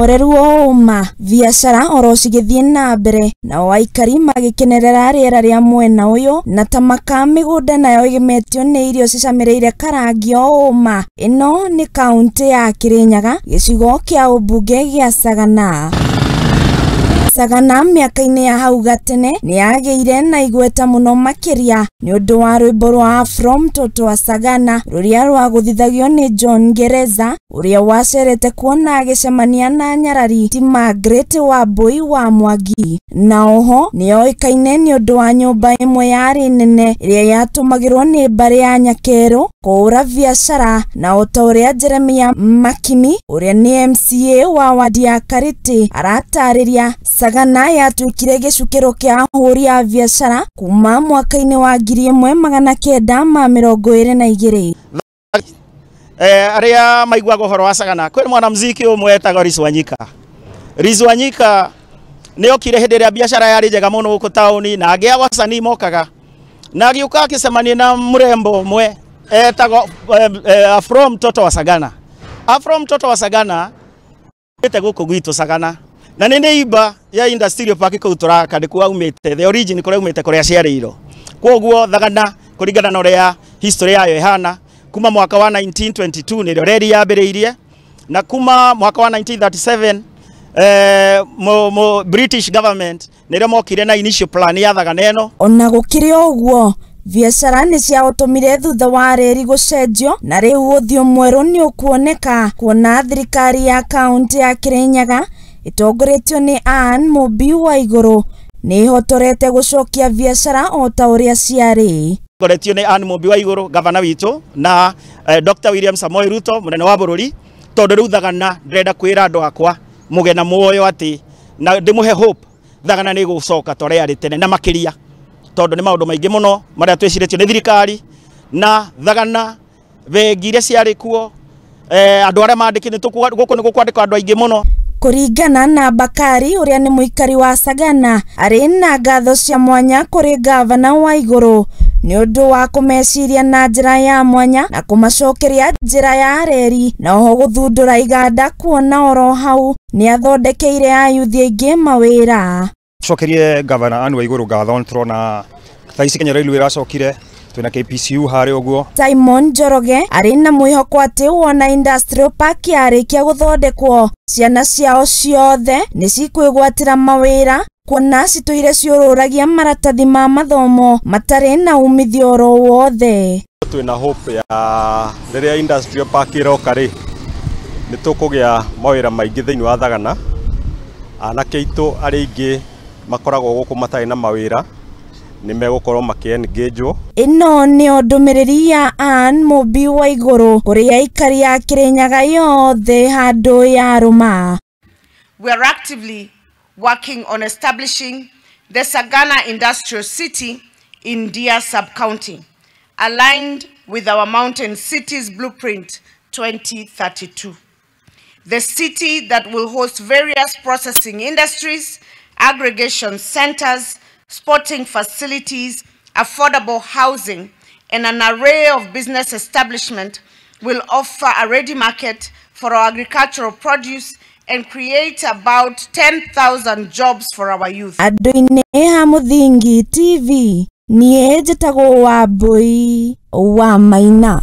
uhoreru wa uma biashara oro cigithie na mbere na aikari magikenerera riera ria mwena uyu na tamaka migunda nayo igemetio ni irio cicamireire karangi o uma. Ino ni kaunti ya Kirinyaga, gicigo kia ubunge gia Sagana. Sagana miaka-ini ya hau gatene ni yageire na igweta muno makiria ni undu wa rwimbo rwa From Toto wa Sagana ruria rwaguthithagio ni John Gereza uria wacerete kuona agicemania na nyarari ti Margaret wa Boi wa Mwangi. Na oho ni oikaine ni undu wa nyumba imwe yari nene iria yatumagirwo ni mbari ya Nyakeru kuura biashara, na uria Jeremia Makimi uria ni MCA wa wadi ya Kariti aratariria. Sagana yatuikire gicukiro kia ahuri a biashara kuma mwaka-ini wa 1922. Aria maiguaga uhoro wa Sagana kwĩ mwanamuziki umwe etagwo Rizu Wanyika ni okire hindi ria biashara yari njega muno guku tauni, na angi agwacani mokaga na agiuka akicemania na murembo umwe etagwo From Toto wa Sagana. From Toto wa Sagana ete guku gwitu Sagana na nene iba ya industrial park kuu turaka ndiku aumite the origin kuria umite kuria ciarĩirwo. Koguo Sagana kuringana na uria history yayo ihana kuma mwaka wa 1922 nĩrĩo reri yambĩrĩirie, na kuma mwaka wa 1937 British government nĩrĩo mokire na initial plan ya Sagana ĩno. Ona gũkĩrĩ ũguo biashara ni cia utumire thutha wa reri gucenjio, na riu Úthiú Mwerú ni ukuoneka kuona thirikari ya kaunti ya Kirinyaga itongoretio ni Úthiú ni ihotorete gucokia biashara o ta uria ciari. Ngoretio ni Úthiú gavana witu na Dr. William Samoei Ruto munene wa bururi, tondu riu Sagana ndirenda kwira andu akwa mugena muoyo ati na ndimuhe hope Sagana ni gucoka tore ari tene na makiria, tondu ni maundu maingi muno maria twiciretio ni thirikari na Sagana vengire ciari kuo andu aria mandikini guku ni gukwandika andu aingi muno. Kuringana na Bakari uria ni muikari wa Sagana ari na ngatho cia mwanya kuri gavana wa iguru ni undu wa kumeciria na njira ya mwanya na kumacokeria njira ya reri, na oho guthundura iganda kuona oro hau ni athondekeire ayuthi aingi mawira. Cokerie gavana wa iguru ngatho turona thaisi Kenya Railway iracokire twina KPCU hari uguo. Simon Njoroge ari na mwihoko ati wona industrial park yarikia guthondekwo ciana ciao ciothe ni cikwigwatira mawira kuona cituire ciururagia maratathi ma mathomo matari na umithio oro wothe. Twina hope ya riria industrial park iroka ri ni tukugia mawira maingi thiini wa Sagana. Anake itu ari ingi makoragwo guku matari na mawira ni megukorwo makiengageo. Ino ni ndumiriri ya Úthiú wa iguru kuri aikari ya Kirinyaga yothe handu ya ruma. We are actively working on establishing the Sagana Industrial City in Dia Sub-County, aligned with our Mountain Cities Blueprint 2032. The city that will host various processing industries, aggregation centers, sporting facilities, affordable housing, and an array of business establishment will offer a ready market for our agricultural produce and create about 10,000 jobs for our youth. Andu-ini ha Muthingi TV, nie njĩtagwo Wambui wa Maina.